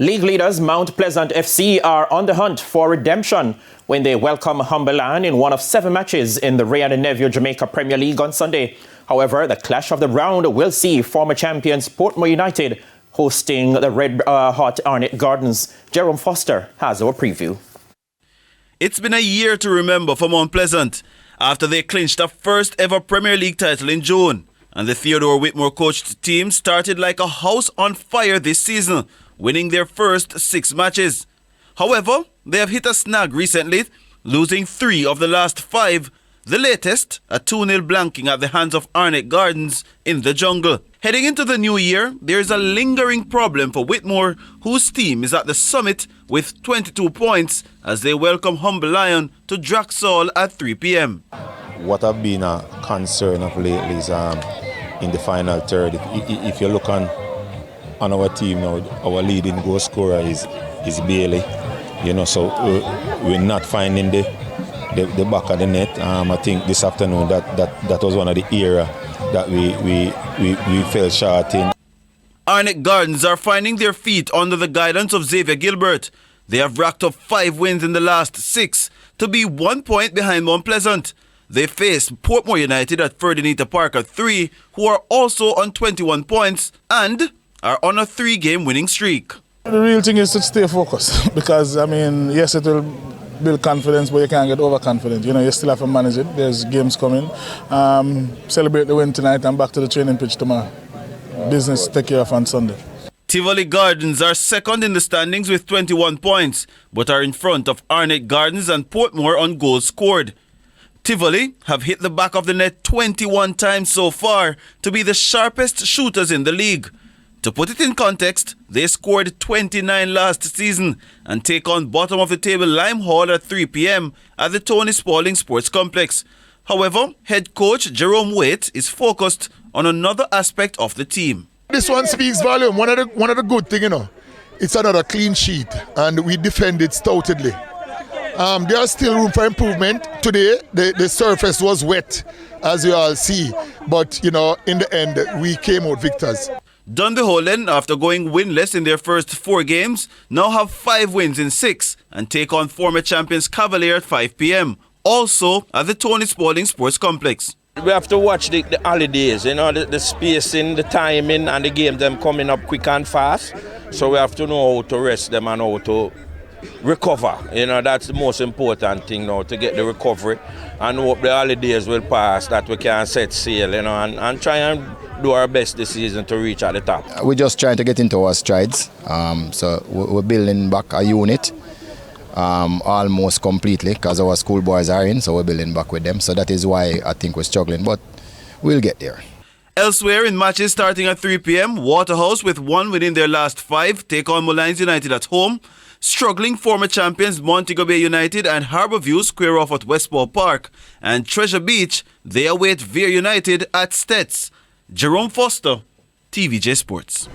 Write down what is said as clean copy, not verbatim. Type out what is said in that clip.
League leaders Mount Pleasant FC are on the hunt for redemption when they welcome Humberland in one of 7 matches in the W&N Jamaica Premier League on Sunday. However, the clash of the round will see former champions Portmore United hosting the red-hot Arnett Gardens. Jerome Foster has our preview. It's been a year to remember for Mount Pleasant after they clinched a first ever Premier League title in June. And the Theodore Whitmore coached team started like a house on fire this season, winning their first 6 matches. However, they have hit a snag recently, losing 3 of the last 5, the latest a 2-0 blanking at the hands of Arnett Gardens in the jungle. Heading into the new year, there is a lingering problem for Whitmore, whose team is at the summit with 22 points as they welcome Humble Lion to Draxall at 3 p.m. What have been a concern of lately is in the final third. If you look on our team now, our leading goal scorer is Bailey. So we're not finding the back of the net. I think this afternoon that was one of the areas that we fell short in. Arnett Gardens are finding their feet under the guidance of Xavier Gilbert. They have racked up 5 wins in the last 6 to be 1 point behind Mount Pleasant. They face Portmore United at Ferdinand Park at 3, who are also on 21 points and are on a 3-game winning streak. The real thing is to stay focused because, yes, it will build confidence, but you can't get overconfident. You still have to manage it. There's games coming. Celebrate the win tonight and back to the training pitch tomorrow. Business take care of on Sunday. Tivoli Gardens are second in the standings with 21 points, but are in front of Arnett Gardens and Portmore on goals scored. Tivoli have hit the back of the net 21 times so far to be the sharpest shooters in the league. To put it in context, they scored 29 last season and take on bottom of the table Limehall at 3 p.m. at the Tony Spalding Sports Complex. However, head coach Jerome Waite is focused on another aspect of the team. This one speaks volume. One of the good things, it's another clean sheet and we defend it stoutedly. There is still room for improvement. Today, the surface was wet, as you all see. But, in the end, we came out victors. Dundeholen, after going winless in their first 4 games, now have 5 wins in 6 and take on former champions Cavalier at 5 p.m. Also at the Tony Spalding Sports Complex. We have to watch the holidays, the spacing, the timing, and the game them coming up quick and fast. So we have to know how to rest them and how to recover. That's the most important thing now, to get the recovery and hope the holidays will pass, that we can set sail, and try and do our best this season to reach at the top. We're just trying to get into our strides. So we're building back a unit almost completely because our schoolboys are in, so we're building back with them. So that is why I think we're struggling, but we'll get there. Elsewhere in matches starting at 3 p.m, Waterhouse, with 1 within their last 5, take on Mullines United at home. Struggling former champions Montego Bay United and Harbourview square off at Westport Park. And Treasure Beach, they await Veer United at Stets. Jerome Foster, TVJ Sports.